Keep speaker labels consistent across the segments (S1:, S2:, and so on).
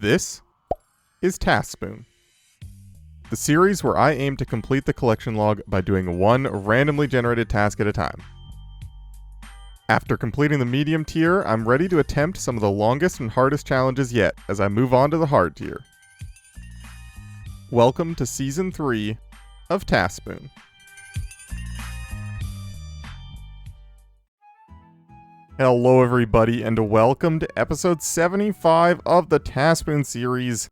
S1: This is TaskSpoon, the series where I aim to complete the collection log by doing one randomly generated task at a time. After completing the medium tier, I'm ready to attempt some of the longest and hardest challenges yet as I move on to the hard tier. Welcome to Season 3 of TaskSpoon. Hello everybody and welcome to episode 75 of the TaskSpoon series.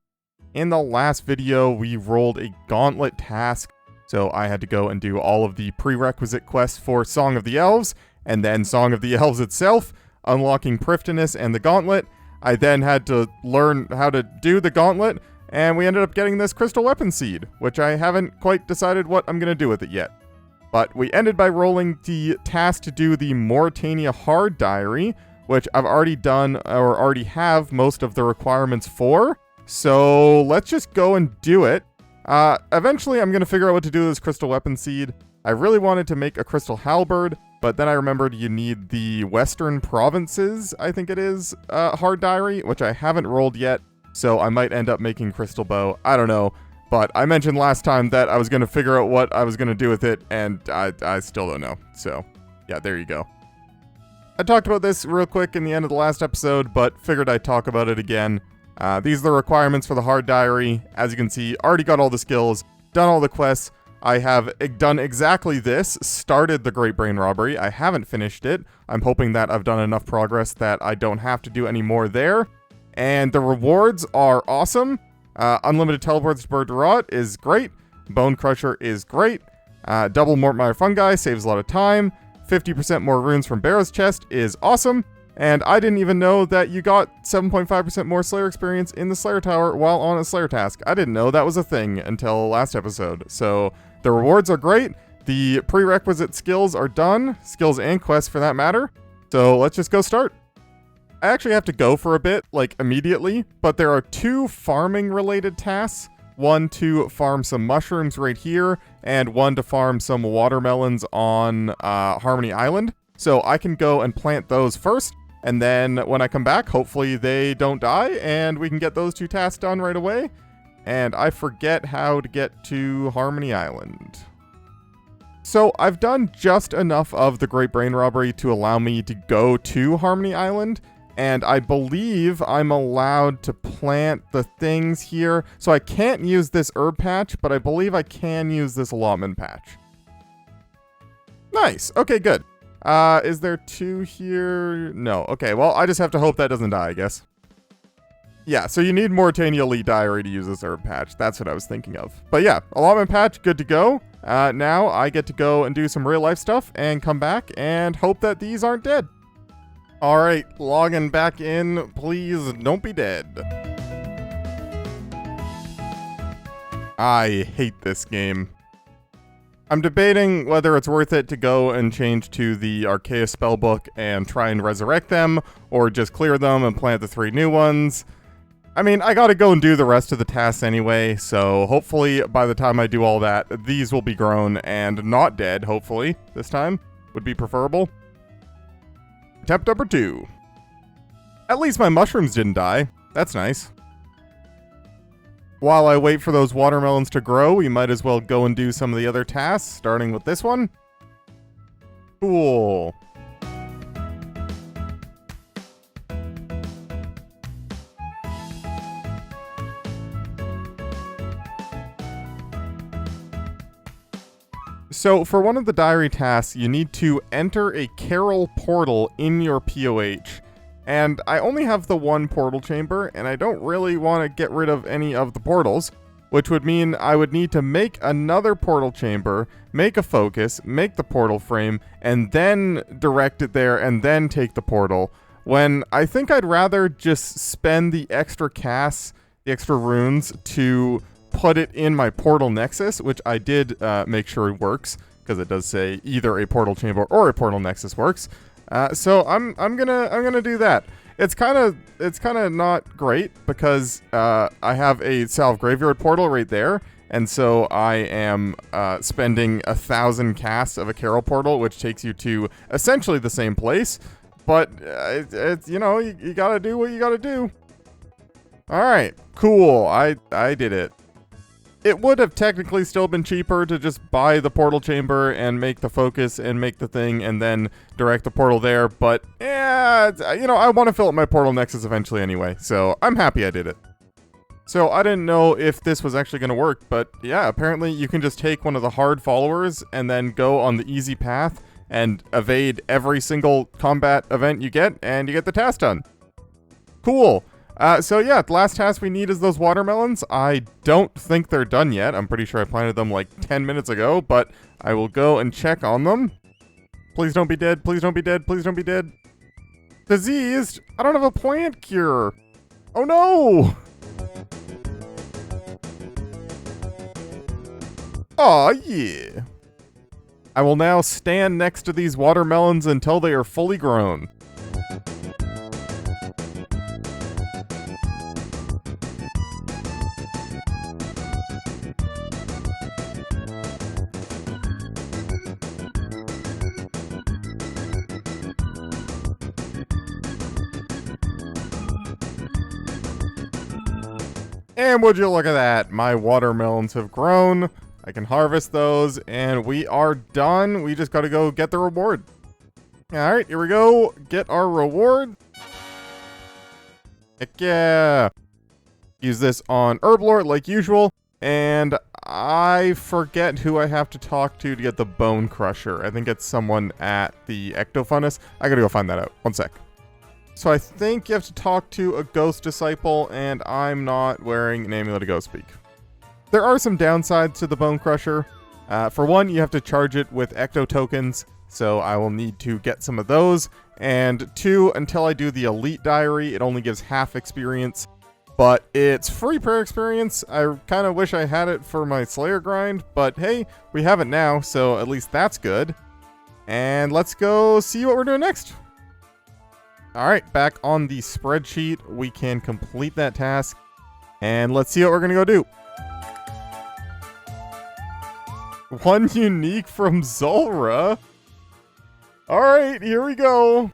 S1: In the last video, we rolled a gauntlet task, so I had to go and do all of the prerequisite quests for Song of the Elves, and then Song of the Elves itself, unlocking Prifddinas and the gauntlet. I then had to learn how to do the gauntlet, and we ended up getting this crystal weapon seed, which I haven't quite decided what I'm going to do with it yet. But we ended by rolling the task to do the Mauritania Hard Diary, which I've already done or already have most of the requirements for. So let's just go and do it. Eventually I'm going to figure out what to do with this crystal weapon seed. I really wanted to make a crystal halberd, but then I remembered you need the Western Provinces, I think it is, Hard Diary, which I haven't rolled yet. So I might end up making crystal bow. I don't know. But I mentioned last time that I was going to figure out what I was going to do with it, and I still don't know. So, yeah, there you go. I talked about this real quick in the end of the last episode, but figured I'd talk about it again. These are the requirements for the Hard Diary. As you can see, already got all the skills, done all the quests. I have done exactly this, started the Great Brain Robbery. I haven't finished it. I'm hoping that I've done enough progress that I don't have to do any more there. And the rewards are awesome. Unlimited teleports to Bird is great. Bone Crusher is great. Double Mortmire Fungi saves a lot of time. 50% more runes from Barrow's chest is awesome. And I didn't even know that you got 7.5% more Slayer experience in the Slayer Tower while on a Slayer task. I didn't know that was a thing until last episode. So the rewards are great. The prerequisite skills are done. Skills and quests for that matter. So let's just go start. I actually have to go for a bit, like immediately, but there are two farming related tasks. One to farm some mushrooms right here, and one to farm some watermelons on Harmony Island. So I can go and plant those first, and then when I come back, hopefully they don't die, and we can get those two tasks done right away. And I forget how to get to Harmony Island. So I've done just enough of the Great Brain Robbery to allow me to go to Harmony Island. And I believe I'm allowed to plant the things here. So I can't use this herb patch, but I believe I can use this allotment patch. Nice. Okay, good. Is there two here? No. Okay, well, I just have to hope that doesn't die, I guess. Yeah, so you need Mauritania Elite Diary to use this herb patch. That's what I was thinking of. But yeah, allotment patch, good to go. Now I get to go and do some real life stuff and come back and hope that these aren't dead. Alright, logging back in. Please don't be dead. I hate this game. I'm debating whether it's worth it to go and change to the Archaea spellbook and try and resurrect them, or just clear them and plant the 3 new ones. I mean, I gotta go and do the rest of the tasks anyway, so hopefully by the time I do all that, these will be grown and not dead, hopefully, this time. Would be preferable. Attempt number 2. At least my mushrooms didn't die. That's nice. While I wait for those watermelons to grow, we might as well go and do some of the other tasks, starting with this one. Cool. So, for one of the diary tasks, you need to enter a Carol portal in your POH. And I only have the one portal chamber, and I don't really want to get rid of any of the portals, which would mean I would need to make another portal chamber, make a focus, make the portal frame, and then direct it there, and then take the portal, when I think I'd rather just spend the extra casts, the extra runes, to put it in my portal nexus, which I did make sure works, because it does say either a portal chamber or a portal nexus works. So I'm gonna do that. It's kind of not great because I have a Salve Graveyard portal right there, and so I am spending 1,000 casts of a Carol portal, which takes you to essentially the same place. But it's you know, you gotta do what you gotta do. Alright, cool. I did it. It would have technically still been cheaper to just buy the portal chamber and make the focus and make the thing and then direct the portal there, but yeah, you know, I want to fill up my portal nexus eventually anyway, so I'm happy I did it. So I didn't know if this was actually going to work, but yeah, apparently you can just take one of the hard followers and then go on the easy path and evade every single combat event you get, and you get the task done. Cool. So yeah, the last task we need is those watermelons. I don't think they're done yet. I'm pretty sure I planted them like 10 minutes ago, but I will go and check on them. Please don't be dead. Please don't be dead. Please don't be dead. Diseased? I don't have a plant cure. Oh no! Aw, yeah. I will now stand next to these watermelons until they are fully grown. And would you look at that, my watermelons have grown. I can harvest those, and we are done. We just gotta go get the reward. Alright, here we go. Get our reward. Heck yeah. Use this on Herblord like usual. And I forget who I have to talk to get the Bone Crusher. I think it's someone at the Ectofunus. I gotta go find that out. One sec. So I think you have to talk to a Ghost Disciple, and I'm not wearing an Amulet of Ghost Speak. There are some downsides to the Bone Crusher. For one, you have to charge it with Ecto tokens, so I will need to get some of those. And two, until I do the Elite Diary, it only gives half experience, but it's free per experience. I kind of wish I had it for my Slayer grind, but hey, we have it now, so at least that's good. And let's go see what we're doing next. Alright, back on the spreadsheet, we can complete that task, and let's see what we're gonna go do. One unique from Zulrah. Alright, here we go.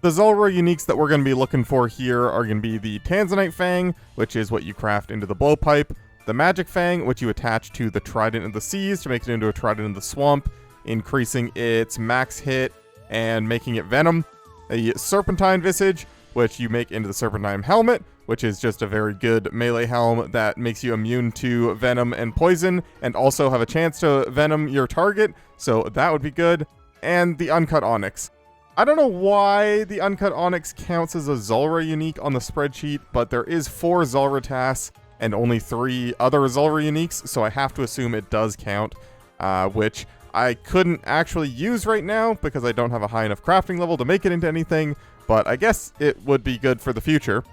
S1: The Zulrah uniques that we're going to be looking for here are going to be the Tanzanite Fang, which is what you craft into the blowpipe, the Magic Fang, which you attach to the Trident of the Seas to make it into a Trident of the Swamp, increasing its max hit and making it venom, a Serpentine Visage, which you make into the Serpentine Helmet, which is just a very good melee helm that makes you immune to venom and poison, and also have a chance to venom your target, so that would be good. And the Uncut Onyx. I don't know why the Uncut Onyx counts as a Zulrah unique on the spreadsheet, but there is 4 Zulrah tasks and only 3 other Zulrah uniques, so I have to assume it does count, which I couldn't actually use right now because I don't have a high enough crafting level to make it into anything, but I guess it would be good for the future.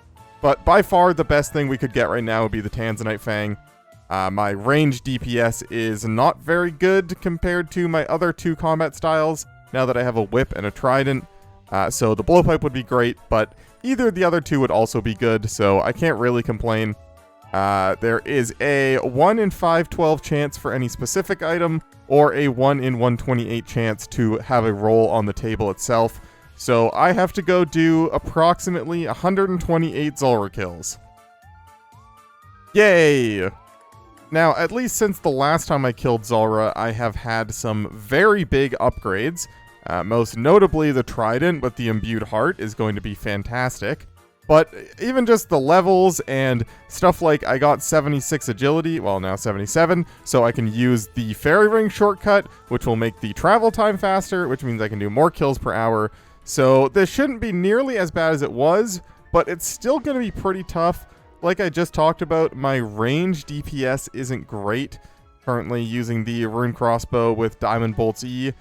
S1: But by far the best thing we could get right now would be the Tanzanite Fang. My range DPS is not very good compared to my other 2 combat styles, now that I have a whip and a trident. So the blowpipe would be great, but either of the other 2 would also be good, so I can't really complain. There is a 1 in 512 chance for any specific item, or a 1 in 128 chance to have a roll on the table itself. So I have to go do approximately 128 Zulrah kills. Yay! Now, at least since the last time I killed Zulrah, I have had some very big upgrades. Most notably, the Trident with the Imbued Heart is going to be fantastic. But even just the levels and stuff like I got 76 agility, well now 77, so I can use the Fairy Ring shortcut, which will make the travel time faster, which means I can do more kills per hour. So this shouldn't be nearly as bad as it was, but it's still going to be pretty tough. Like I just talked about, my range DPS isn't great. Currently using the Rune Crossbow with Diamond Bolts E.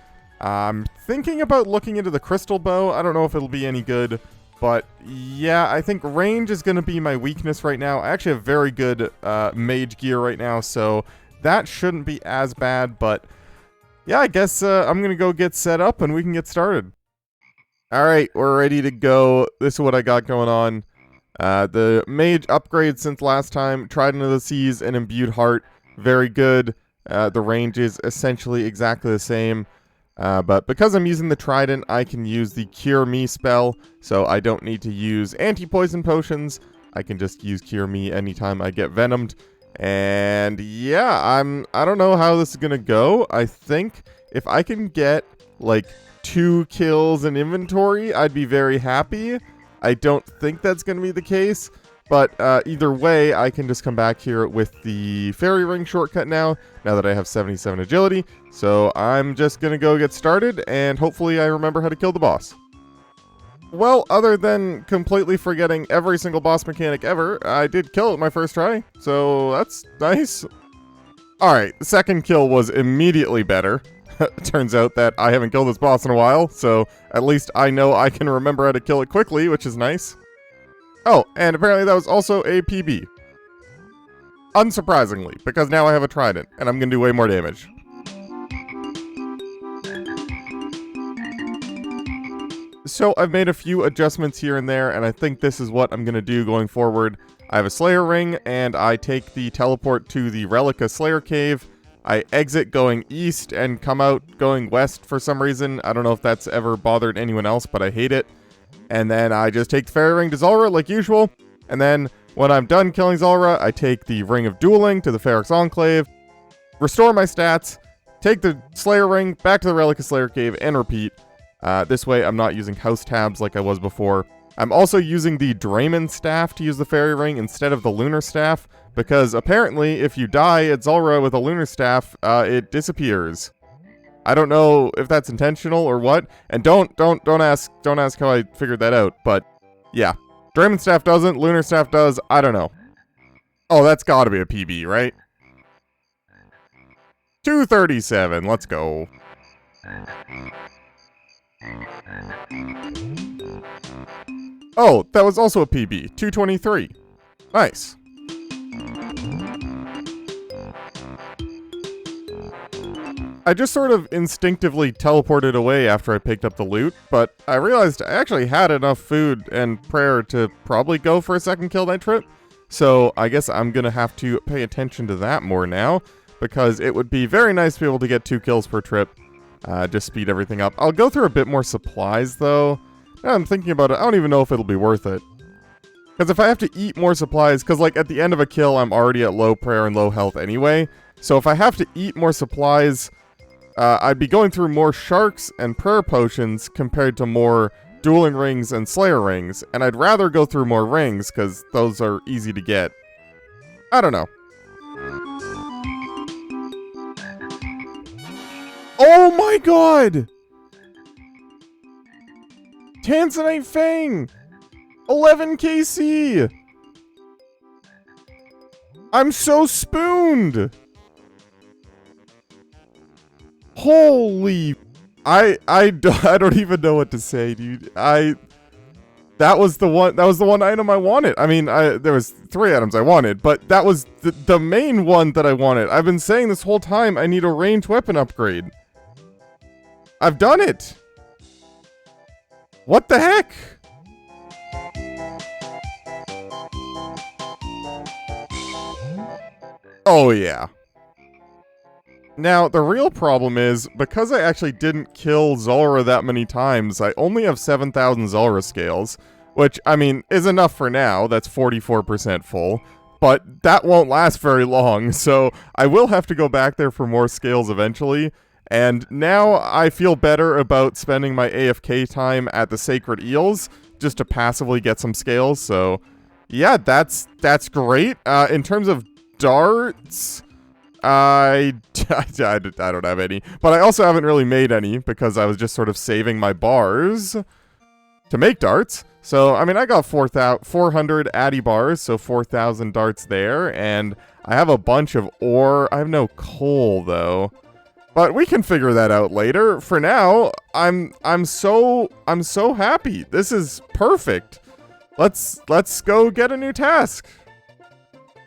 S1: I'm thinking about looking into the Crystal Bow. I don't know if it'll be any good. But yeah, I think range is going to be my weakness right now. I actually have very good mage gear right now, so that shouldn't be as bad. But yeah, I guess I'm going to go get set up and we can get started. Alright, we're ready to go. This is what I got going on. The mage upgrade since last time, Trident of the Seas and Imbued Heart, very good. The range is essentially exactly the same. But because I'm using the Trident, I can use the Cure Me spell, so I don't need to use anti-poison potions. I can just use Cure Me anytime I get venomed. And yeah, I don't know how this is gonna go. I think if I can get like 2 kills in inventory, I'd be very happy. I don't think that's gonna be the case, but either way, I can just come back here with the fairy ring shortcut now that I have 77 agility. So I'm just gonna go get started, and hopefully I remember how to kill the boss. Well, other than completely forgetting every single boss mechanic ever, I did kill it my first try, so that's nice. Alright, the second kill was immediately better. Turns out that I haven't killed this boss in a while, so at least I know I can remember how to kill it quickly, which is nice. Oh, and apparently that was also a PB. Unsurprisingly, because now I have a trident, and I'm gonna do way more damage. So I've made a few adjustments here and there, and I think this is what I'm going to do going forward. I have a Slayer ring, and I take the teleport to the Relica Slayer Cave. I exit going east and come out going west for some reason. I don't know if that's ever bothered anyone else, but I hate it. And then I just take the Fairy Ring to Zulrah like usual. And then when I'm done killing Zulrah, I take the Ring of Dueling to the Ferox Enclave, restore my stats, take the Slayer Ring back to the Relica Slayer Cave, and repeat. This way, I'm not using house tabs like I was before. I'm also using the Drayman Staff to use the Fairy Ring instead of the Lunar Staff, because apparently, if you die at Zulrah with a Lunar Staff, it disappears. I don't know if that's intentional or what, and don't ask how I figured that out, but yeah. Drayman Staff doesn't, Lunar Staff does, I don't know. Oh, that's gotta be a PB, right? 237, let's go. Oh, that was also a PB. 223. Nice. I just sort of instinctively teleported away after I picked up the loot, but I realized I actually had enough food and prayer to probably go for a second kill that trip. So I guess I'm gonna have to pay attention to that more now, because it would be very nice to be able to get 2 kills per trip. Just speed everything up. I'll go through a bit more supplies, though. Now I'm thinking about it, I don't even know if it'll be worth it. Because if I have to eat more supplies, because like at the end of a kill, I'm already at low prayer and low health anyway. So if I have to eat more supplies, I'd be going through more sharks and prayer potions compared to more dueling rings and slayer rings. And I'd rather go through more rings, because those are easy to get. I don't know. Oh my god! Tanzanite Fang! 11 KC! I'm so spooned! Holy... I don't even know what to say, dude. That was the one item I wanted. I mean, there was 3 items I wanted, but that was the main one that I wanted. I've been saying this whole time I need a ranged weapon upgrade. I've done it! What the heck? Oh yeah. Now, the real problem is, because I actually didn't kill Zulrah that many times, I only have 7,000 Zulrah scales, which, I mean, is enough for now. That's 44% full. But that won't last very long, so I will have to go back there for more scales eventually. And now I feel better about spending my AFK time at the Sacred Eels, just to passively get some scales, so... Yeah, that's great. In terms of darts... I don't have any, but I also haven't really made any because I was just sort of saving my bars to make darts. So, I mean, I got 400 Addy bars, so 4,000 darts there, and I have a bunch of ore. I have no coal, though, but we can figure that out later. For now, I'm so happy. This is perfect. Let's go get a new task.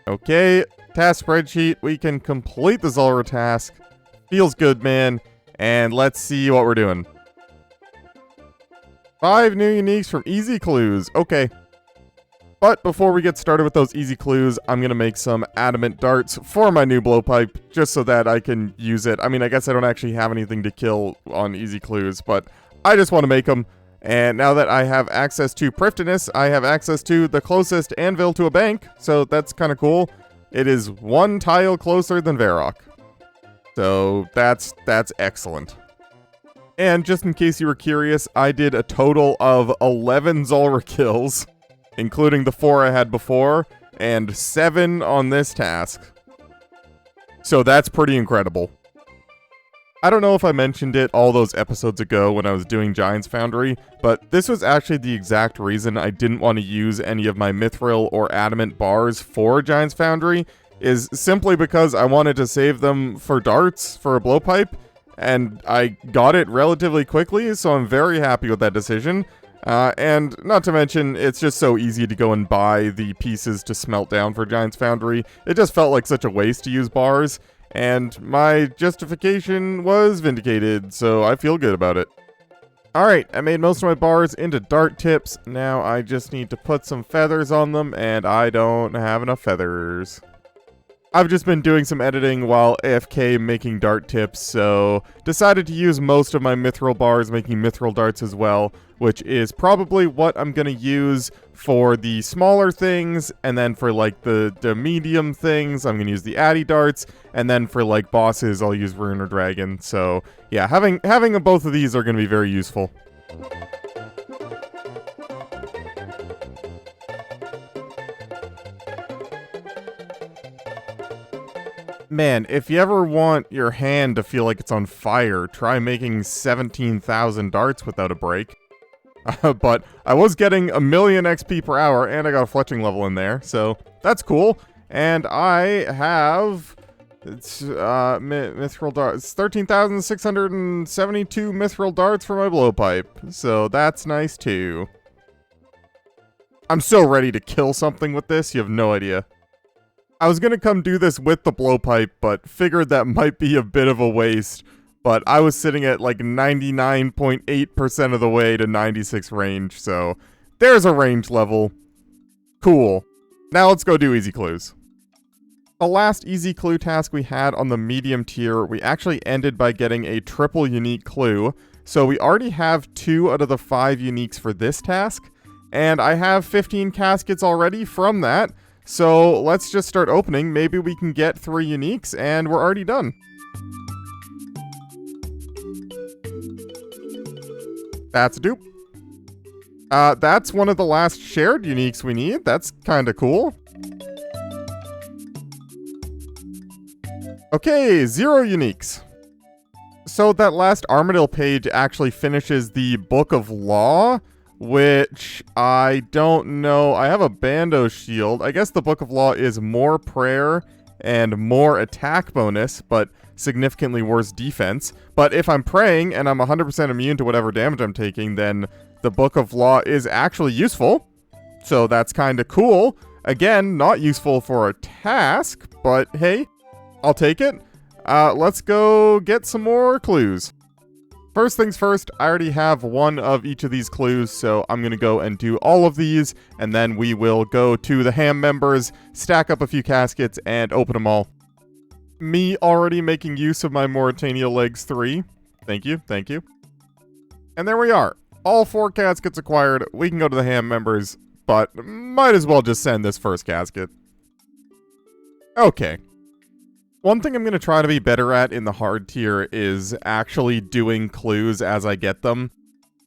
S1: Okay. Task spreadsheet, we can complete the Zulrah task. Feels good, man. And let's see what we're doing. 5 new uniques from Easy Clues. Okay. But before we get started with those easy clues, I'm going to make some adamant darts for my new blowpipe, just so that I can use it. I mean, I guess I don't actually have anything to kill on easy clues, but I just want to make them. And now that I have access to Prifddinas, I have access to the closest anvil to a bank, so that's kind of cool. It is 1 tile closer than Varrock. So that's excellent. And just in case you were curious, I did a total of 11 Zulrah kills, including the 4 I had before, and 7 on this task. So that's pretty incredible. I don't know if I mentioned it all those episodes ago when I was doing Giant's Foundry, but this was actually the exact reason I didn't want to use any of my Mithril or Adamant bars for Giant's Foundry, is simply because I wanted to save them for darts, for a blowpipe, and I got it relatively quickly, so I'm very happy with that decision. And not to mention, it's just so easy to go and buy the pieces to smelt down for Giant's Foundry. It just felt like such a waste to use bars, and my justification was vindicated, so I feel good about it. Alright, I made most of my bars into dart tips. Now I just need to put some feathers on them, and I don't have enough feathers. I've just been doing some editing while AFK making dart tips, so decided to use most of my mithril bars making mithril darts as well, which is probably what I'm going to use for the smaller things, and then for like the medium things, I'm going to use the Addy darts, and then for like bosses, I'll use Rune or Dragon. So yeah, having both of these are going to be very useful. Man, if you ever want your hand to feel like it's on fire, try making 17,000 darts without a break. But I was getting 1,000,000 XP per hour, and I got a fletching level in there, so that's cool. And I have... mithril darts. 13,672 mithril darts for my blowpipe, so that's nice too. I'm so ready to kill something with this, you have no idea. I was gonna come do this with the blowpipe, but figured that might be a bit of a waste. But I was sitting at like 99.8% of the way to 96 range, so there's a range level. Cool. Now let's go do easy clues. The last easy clue task we had on the medium tier, we actually ended by getting a triple unique clue. So we already have 2 out of the 5 uniques for this task, and I have 15 caskets already from that. So let's just start opening. Maybe we can get 3 uniques, and we're already done. That's a dupe. That's one of the last shared uniques we need. That's kinda cool. Okay, 0 uniques. So that last Armadillo page actually finishes the Book of Law, which I don't know. I have a Bando shield. I guess the Book of Law is more prayer and more attack bonus, but significantly worse defense. But if I'm praying and I'm 100% immune to whatever damage I'm taking, then the Book of Law is actually useful. So that's kind of cool. Again, not useful for a task, but hey, I'll take it. Let's go get some more clues. First things first, I already have 1 of each of these clues, so I'm going to go and do all of these, and then we will go to the ham members, stack up a few caskets, and open them all. Me already making use of my Mauritania Legs 3. Thank you, thank you. And there we are. All 4 caskets acquired. We can go to the ham members, but might as well just send this first casket. Okay. One thing I'm going to try to be better at in the hard tier is actually doing clues as I get them.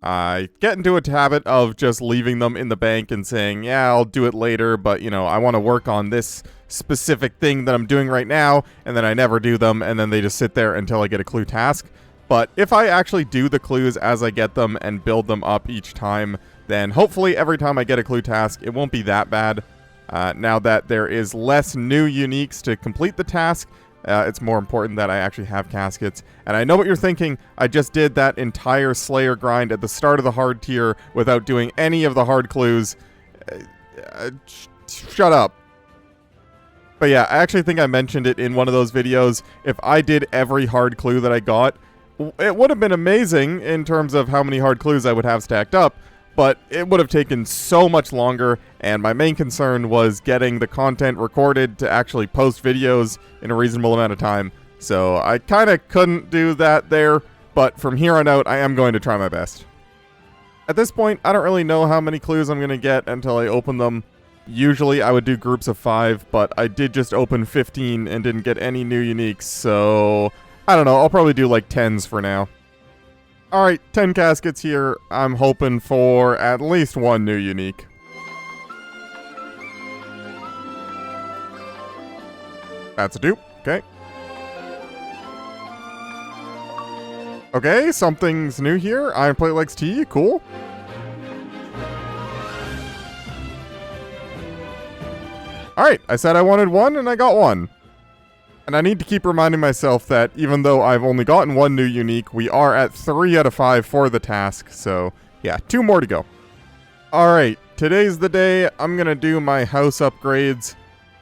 S1: I get into a habit of just leaving them in the bank and saying, yeah, I'll do it later, but, you know, I want to work on this specific thing that I'm doing right now, and then I never do them, and then they just sit there until I get a clue task. But if I actually do the clues as I get them and build them up each time, then hopefully every time I get a clue task, it won't be that bad. Now that there is less new uniques to complete the task, it's more important that I actually have caskets. And I know what you're thinking. I just did that entire Slayer grind at the start of the hard tier without doing any of the hard clues. Shut up. But yeah, I actually think I mentioned it in one of those videos. If I did every hard clue that I got, it would have been amazing in terms of how many hard clues I would have stacked up. But it would have taken so much longer, and my main concern was getting the content recorded to actually post videos in a reasonable amount of time. So I kind of couldn't do that there, but from here on out, I am going to try my best. At this point, I don't really know how many clues I'm going to get until I open them. Usually I would do groups of 5, but I did just open 15 and didn't get any new uniques, so I don't know, I'll probably do like 10s for now. Alright, 10 caskets here. I'm hoping for at least one new unique. That's a dupe, okay. Okay, something's new here. Iron Plate likes tea, cool. Alright, I said I wanted one, and I got one. And I need to keep reminding myself that even though I've only gotten one new unique, we are at 3 out of 5 for the task, so yeah, 2 more to go. Alright, today's the day I'm gonna do my house upgrades.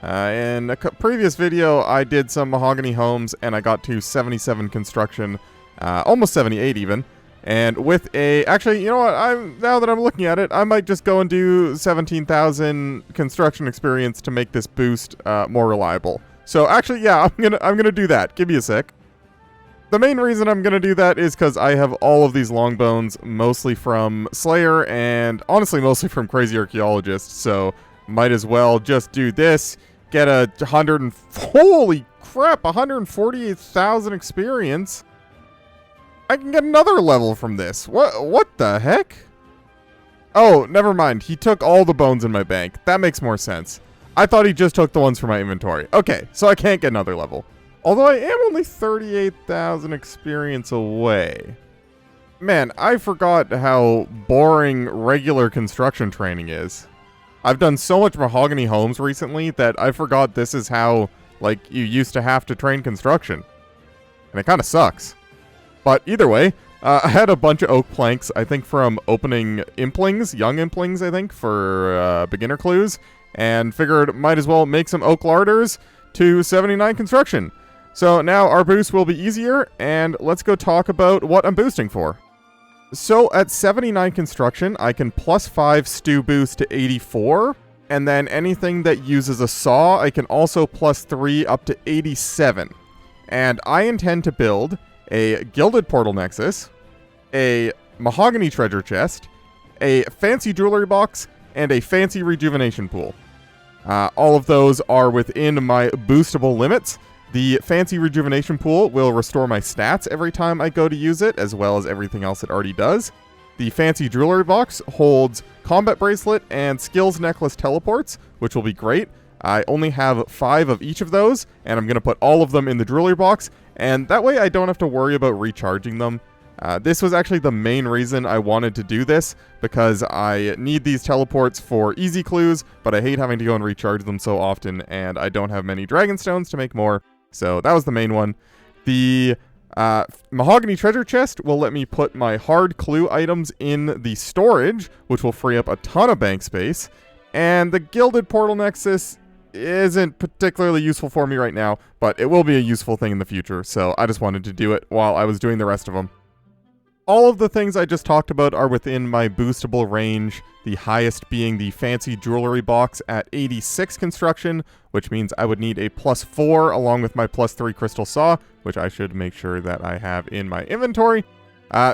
S1: In a previous video, I did some mahogany homes, and I got to 77 construction, almost 78 even. And with a, actually, you know what, now that I'm looking at it, I might just go and do 17,000 construction experience to make this boost more reliable. So actually, yeah, I'm gonna do that. Give me a sec. The main reason I'm gonna do that is because I have all of these long bones, mostly from Slayer, and honestly mostly from Crazy Archaeologist, so might as well just do this, get a holy crap, 148,000 experience. I can get another level from this. What the heck? Oh, never mind. He took all the bones in my bank. That makes more sense. I thought he just took the ones from my inventory. Okay, so I can't get another level. Although I am only 38,000 experience away. Man, I forgot how boring regular construction training is. I've done so much mahogany homes recently that I forgot this is how, like, you used to have to train construction. And it kind of sucks. But either way, I had a bunch of oak planks, I think from opening implings, young implings, I think, for beginner clues, and figured might as well make some oak larders to 79 construction. So now our boost will be easier, and let's go talk about what I'm boosting for. So at 79 construction, I can +5 stew boost to 84, and then anything that uses a saw, I can also +3 up to 87. And I intend to build a Gilded Portal Nexus, a Mahogany Treasure Chest, a Fancy Jewelry Box, and a Fancy Rejuvenation Pool. All of those are within my boostable limits. The Fancy Rejuvenation Pool will restore my stats every time I go to use it, as well as everything else it already does. The Fancy Jewelry Box holds Combat Bracelet and Skills Necklace Teleports, which will be great. I only have 5 of each of those, and I'm going to put all of them in the jewelry box, and that way I don't have to worry about recharging them. This was actually the main reason I wanted to do this, because I need these teleports for easy clues, but I hate having to go and recharge them so often, and I don't have many dragon stones to make more, so that was the main one. The Mahogany Treasure Chest will let me put my hard clue items in the storage, which will free up a ton of bank space, and the Gilded Portal Nexus isn't particularly useful for me right now, but it will be a useful thing in the future, so I just wanted to do it while I was doing the rest of them. All of the things I just talked about are within my boostable range, the highest being the Fancy Jewelry Box at 86 construction, which means I would need a +4 along with my +3 Crystal Saw, which I should make sure that I have in my inventory.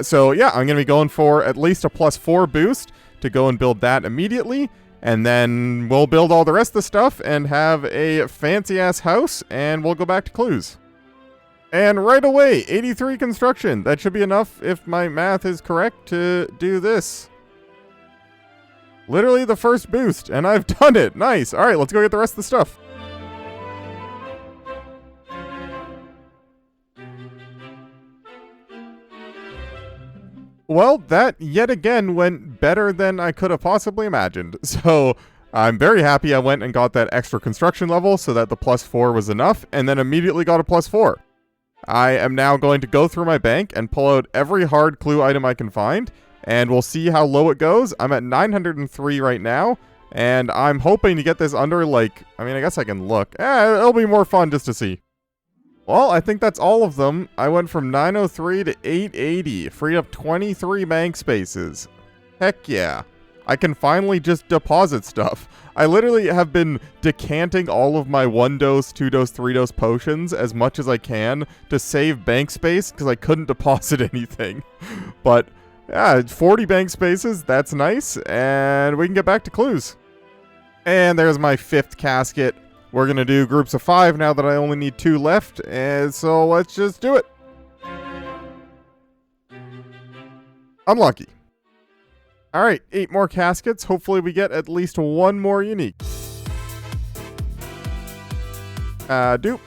S1: So yeah, I'm going to be going for at least a +4 boost to go and build that immediately. And then we'll build all the rest of the stuff and have a fancy-ass house, and we'll go back to clues. And right away, 83 construction. That should be enough if my math is correct to do this. Literally the first boost, and I've done it. Nice. All right, let's go get the rest of the stuff. Well, that yet again went better than I could have possibly imagined. So I'm very happy I went and got that extra construction level so that the +4 was enough, and then immediately got a +4. I am now going to go through my bank and pull out every hard clue item I can find, and we'll see how low it goes. I'm at 903 right now, and I'm hoping to get this under, like, I mean, I guess I can look. It'll be more fun just to see. Well, I think that's all of them. I went from 903 to 880, freed up 23 bank spaces. Heck yeah. I can finally just deposit stuff. I literally have been decanting all of my 1-dose, 2-dose, 3-dose potions as much as I can to save bank space because I couldn't deposit anything. But Yeah, 40 bank spaces. That's nice. And we can get back to clues. And there's my 5th casket. We're going to do groups of 5 now that I only need 2 left. And so let's just do it. Unlucky. Alright, 8 more caskets. Hopefully we get at least 1 more unique. Dupe.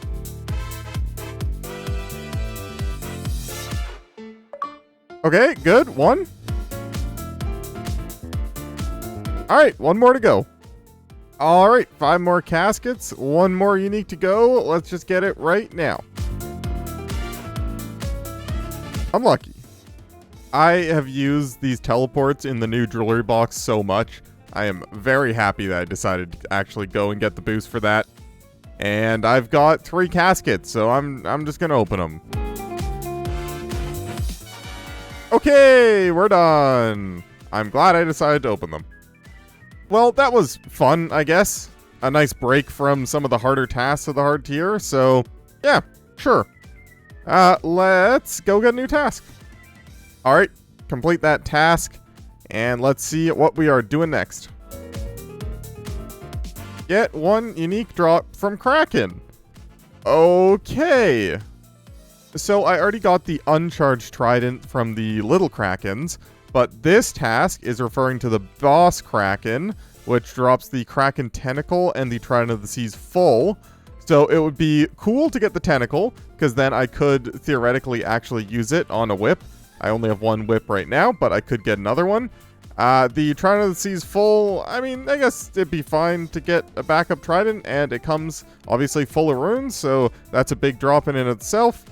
S1: Okay, good. 1. Alright, 1 more to go. Alright, 5 more caskets. 1 more unique to go. Let's just get it right now. Unlucky. I have used these teleports in the new jewelry box so much. I am very happy that I decided to actually go and get the boost for that. And I've got 3 caskets, so I'm just gonna open them. Okay, we're done. I'm glad I decided to open them. Well, that was fun, I guess. A nice break from some of the harder tasks of the hard tier, so yeah, sure. Let's go get a new task. Alright, complete that task, and let's see what we are doing next. Get 1 unique drop from Kraken. Okay. So I already got the uncharged trident from the little Krakens, but this task is referring to the boss Kraken, which drops the Kraken tentacle and the Trident of the Seas full. So it would be cool to get the tentacle, because then I could theoretically actually use it on a whip. I only have 1 whip right now, but I could get another one. The Trident of the Seas full, I mean, I guess it'd be fine to get a backup trident, and it comes obviously full of runes, so that's a big drop in itself.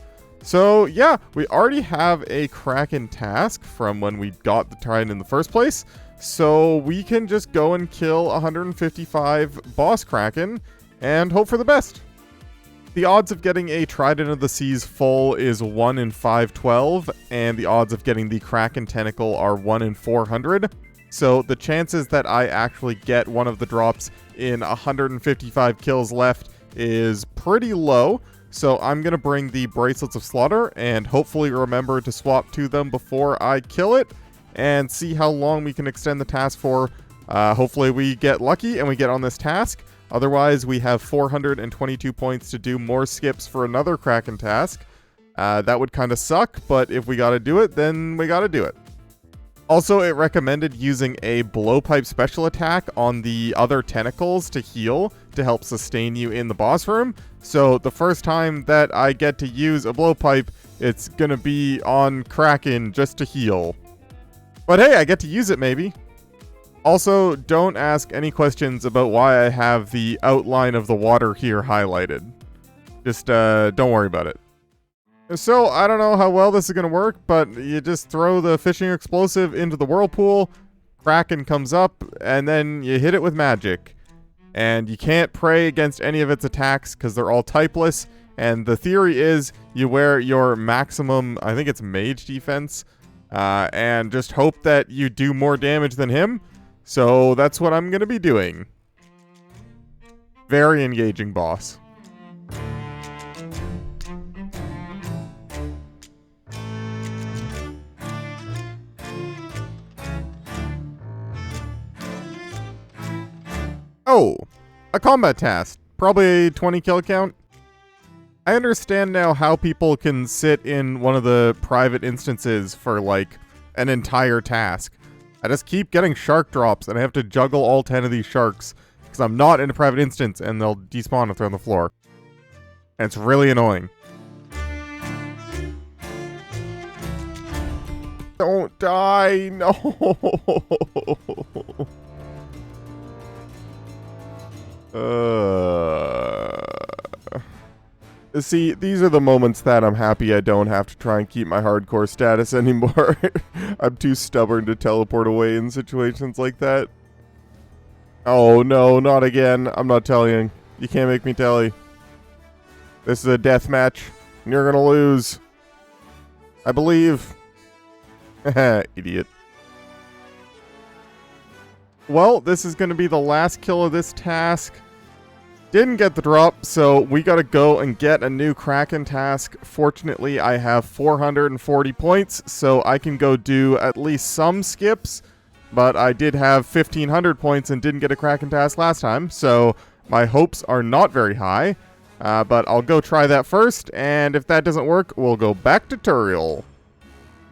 S1: So yeah, we already have a Kraken task from when we got the trident in the first place, so we can just go and kill 155 boss Kraken and hope for the best. The odds of getting a Trident of the Seas full is 1 in 512, and the odds of getting the Kraken tentacle are 1 in 400. So the chances that I actually get one of the drops in 155 kills left is pretty low. So I'm going to bring the Bracelets of Slaughter and hopefully remember to swap to them before I kill it and see how long we can extend the task for. Hopefully we get lucky and we get on this task. Otherwise, we have 422 points to do more skips for another Kraken task. That would kind of suck, but if we got to do it, then we got to do it. Also, it recommended using a blowpipe special attack on the other tentacles to heal to help sustain you in the boss room. So the first time that I get to use a blowpipe, it's going to be on Kraken just to heal. But hey, I get to use it maybe. Also, don't ask any questions about why I have the outline of the water here highlighted. Just don't worry about it. So, I don't know how well this is going to work, but you just throw the fishing explosive into the whirlpool, Kraken comes up, and then you hit it with magic. And you can't pray against any of its attacks because they're all typeless, and the theory is you wear your maximum, I think it's mage defense, and just hope that you do more damage than him. So that's what I'm going to be doing. Very engaging boss. Oh, a combat task. Probably a 20 kill count. I understand now how people can sit in one of the private instances for like an entire task. I just keep getting shark drops, and I have to juggle all 10 of these sharks, because I'm not in a private instance, and they'll despawn if they're on the floor. And it's really annoying. Don't die, no! See, these are the moments that I'm happy I don't have to try and keep my hardcore status anymore. I'm too stubborn to teleport away in situations like that. Oh no, not again. I'm not telling you. You can't make me tell you. This is a death match, and you're gonna lose. I believe. Idiot. Well, this is gonna be the last kill of this task. Didn't get the drop, so we gotta go and get a new Kraken task. Fortunately, I have 440 points, so I can go do at least some skips, but I did have 1,500 points and didn't get a Kraken task last time, so my hopes are not very high. But I'll go try that first, and if that doesn't work, we'll go back to Turiel.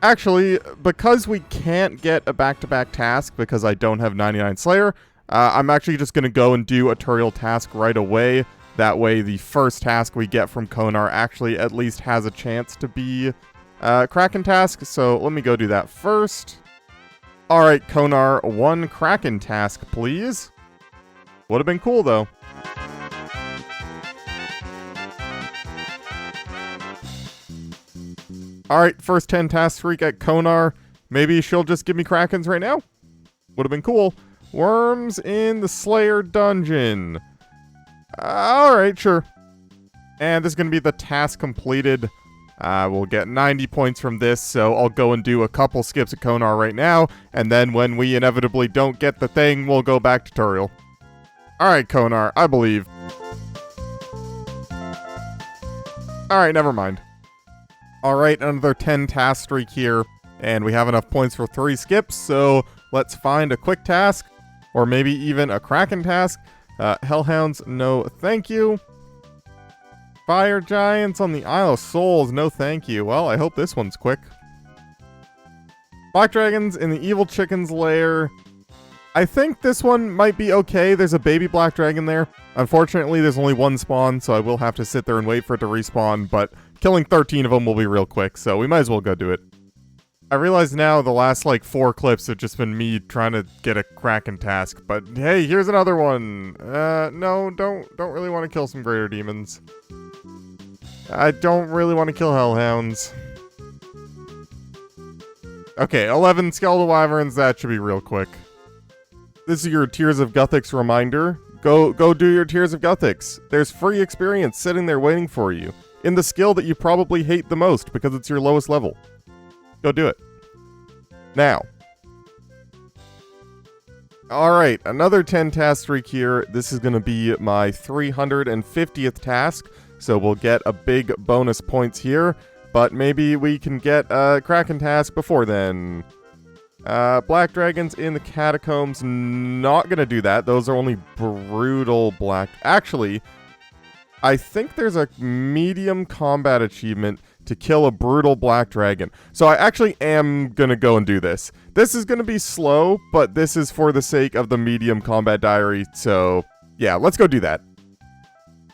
S1: Actually, because we can't get a back-to-back task because I don't have 99 Slayer, I'm actually just going to go and do a Turiel task right away. That way, the first task we get from Konar actually at least has a chance to be a Kraken task. So let me go do that first. Alright, Konar, one Kraken task, please. Would have been cool, though. Alright, first 10 task streak at Konar. Maybe she'll just give me Krakens right now? Would have been cool. Worms in the Slayer dungeon. Alright, sure. And this is going to be the task completed. We'll get 90 points from this, so I'll go and do a couple skips at Konar right now, and then when we inevitably don't get the thing, we'll go back to Turiel. Alright, Konar, I believe. Alright, never mind. Alright, another 10 task streak here, and we have enough points for 3 skips, so let's find a quick task, or maybe even a Kraken task. Hellhounds, no thank you. Fire Giants on the Isle of Souls, no thank you. Well, I hope this one's quick. Black Dragons in the Evil Chicken's lair. I think this one might be okay. There's a baby Black Dragon there. Unfortunately, there's only one spawn, so I will have to sit there and wait for it to respawn, but killing 13 of them will be real quick, so we might as well go do it. I realize now the last, 4 clips have just been me trying to get a Kraken task, but hey, here's another one. No, don't really want to kill some greater demons. I don't really want to kill hellhounds. Okay, 11 skeletal wyverns, that should be real quick. This is your Tears of Guthix reminder. Go do your Tears of Guthix. There's free experience sitting there waiting for you, in the skill that you probably hate the most because it's your lowest level. Go do it. Now. Alright, another 10 task streak here. This is going to be my 350th task, so we'll get a big bonus points here, but maybe we can get a Kraken task before then. Black Dragons in the Catacombs, not going to do that. Those are only brutal black. Actually, I think there's a medium combat achievement to kill a brutal Black Dragon. So I actually am going to go and do this. This is going to be slow, but this is for the sake of the medium combat diary. So yeah, let's go do that.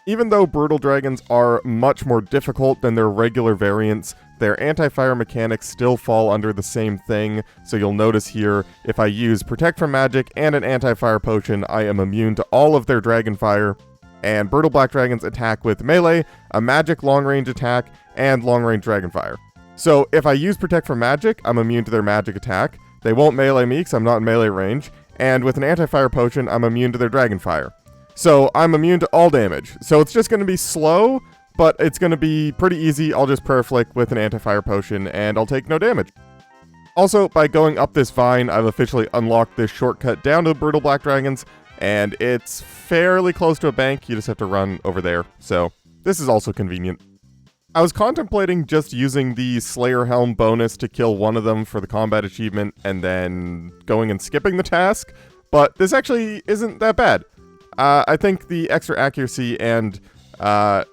S1: Even though brutal dragons are much more difficult than their regular variants, their anti-fire mechanics still fall under the same thing. So you'll notice here, if I use Protect from Magic and an anti-fire potion, I am immune to all of their dragon fire. And brutal Black Dragons attack with melee, a magic long-range attack, and long-range dragonfire. So if I use Protect from Magic, I'm immune to their magic attack. They won't melee me because I'm not in melee range. And with an anti-fire potion, I'm immune to their dragonfire. So I'm immune to all damage. So it's just going to be slow, but it's going to be pretty easy. I'll just prayer flick with an anti-fire potion, and I'll take no damage. Also, by going up this vine, I've officially unlocked this shortcut down to the brutal Black Dragons, and it's fairly close to a bank. You just have to run over there. So this is also convenient. I was contemplating just using the Slayer Helm bonus to kill one of them for the combat achievement and then going and skipping the task, but this actually isn't that bad. I think the extra accuracy and, a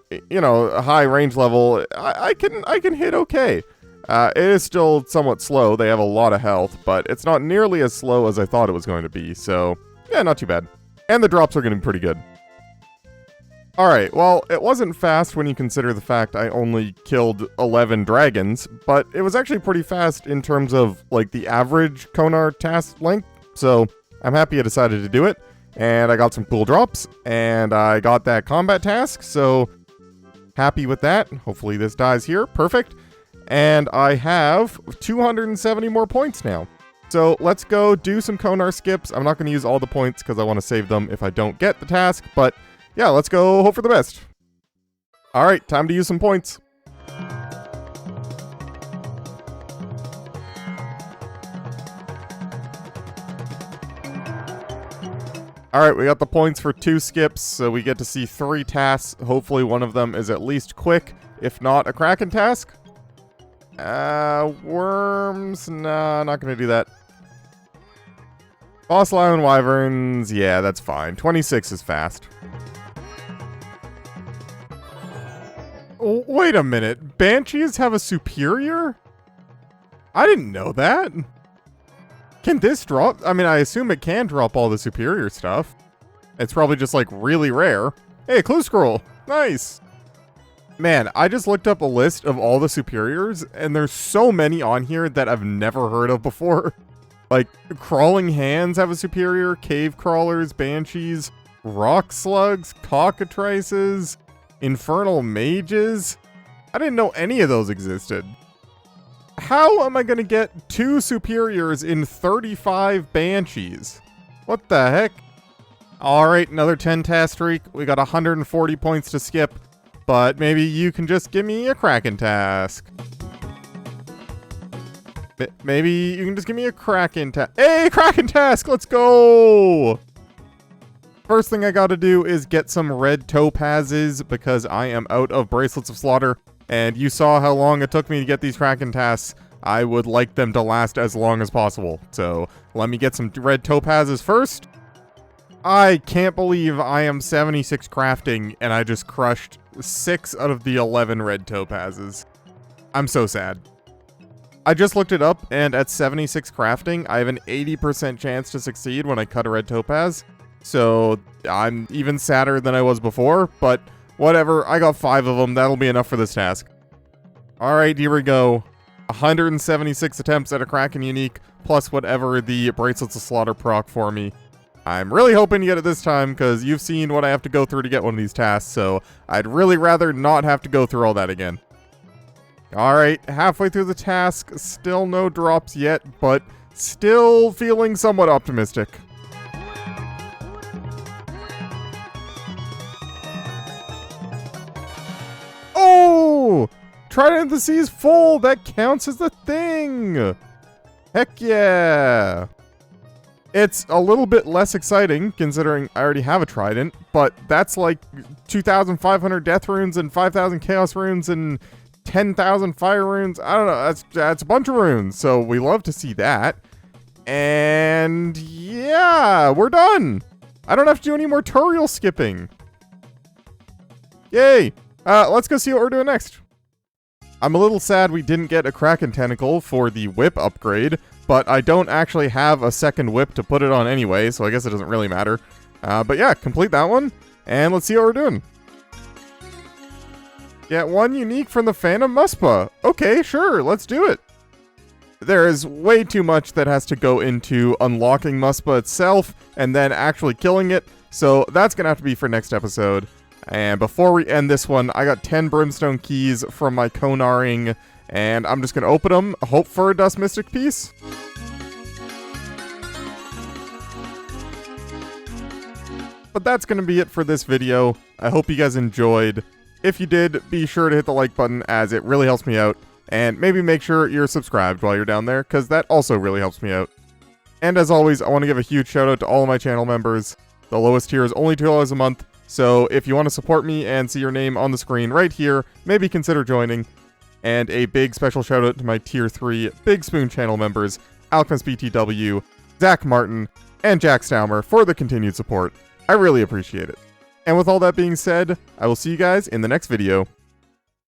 S1: high range level, I can hit okay. It is still somewhat slow. They have a lot of health, but it's not nearly as slow as I thought it was going to be, so yeah, not too bad. And the drops are going to be pretty good. Alright, well, it wasn't fast when you consider the fact I only killed 11 dragons, but it was actually pretty fast in terms of, the average Konar task length, so I'm happy I decided to do it, and I got some cool drops, and I got that combat task, so happy with that. Hopefully this dies here, perfect, and I have 270 more points now. So let's go do some Konar skips. I'm not going to use all the points because I want to save them if I don't get the task, but yeah, let's go hope for the best. Alright, time to use some points. Alright, we got the points for 2 skips, so we get to see 3 tasks. Hopefully one of them is at least quick, if not a Kraken task. Worms? Nah, not gonna do that. Fossil Island Wyverns? Yeah, that's fine. 26 is fast. Oh, wait a minute. Banshees have a superior? I didn't know that. Can this drop? I mean, I assume it can drop all the superior stuff. It's probably just, like, really rare. Hey, clue scroll. Nice. Man, I just looked up a list of all the superiors, and there's so many on here that I've never heard of before. Like, crawling hands have a superior, cave crawlers, banshees, rock slugs, cockatrices, infernal mages. I didn't know any of those existed. How am I going to get 2 superiors in 35 banshees? What the heck? Alright, another 10 task streak. We got 140 points to skip, but maybe you can just give me a Kraken task. Maybe you can just give me a Kraken task. Hey, Kraken task! Let's go! First thing I gotta do is get some red topazes because I am out of Bracelets of Slaughter. And you saw how long it took me to get these Kraken tasks. I would like them to last as long as possible. So let me get some red topazes first. I can't believe I am 76 crafting and I just crushed 6 out of the 11 red topazes. I'm so sad. I just looked it up, and at 76 crafting, I have an 80% chance to succeed when I cut a red topaz. So I'm even sadder than I was before, but whatever, I got 5 of them. That'll be enough for this task. Alright, here we go. 176 attempts at a Kraken unique, plus whatever the Bracelets of Slaughter proc for me. I'm really hoping to get it this time, because you've seen what I have to go through to get one of these tasks, so I'd really rather not have to go through all that again. Alright, halfway through the task, still no drops yet, but still feeling somewhat optimistic. Oh! Trident of the Sea's full! That counts as the thing! Heck yeah! It's a little bit less exciting, considering I already have a Trident, but that's like 2,500 Death Runes and 5,000 Chaos Runes and 10,000 Fire Runes. I don't know, that's a bunch of runes, so we love to see that. And yeah, we're done! I don't have to do any more tutorial skipping. Yay! Let's go see what we're doing next. I'm a little sad we didn't get a Kraken Tentacle for the whip upgrade, but I don't actually have a second whip to put it on anyway, so I guess it doesn't really matter. But yeah, complete that one, and let's see what we're doing. Get 1 unique from the Phantom Muspa. Okay, sure, let's do it. There is way too much that has to go into unlocking Muspa itself, and then actually killing it, so that's gonna have to be for next episode. And before we end this one, I got 10 Brimstone Keys from my Konaring, and I'm just gonna open them, hope for a Dust Mystic piece. But that's gonna be it for this video. I hope you guys enjoyed. If you did, be sure to hit the like button as it really helps me out. And maybe make sure you're subscribed while you're down there, because that also really helps me out. And as always, I want to give a huge shout out to all of my channel members. The lowest tier is only $2 a month, so if you want to support me and see your name on the screen right here, maybe consider joining. And a big special shout out to my tier 3 Big Spoon channel members, Alchemist BTW, Zach Martin, and Jack Staumer for the continued support. I really appreciate it. And with all that being said, I will see you guys in the next video.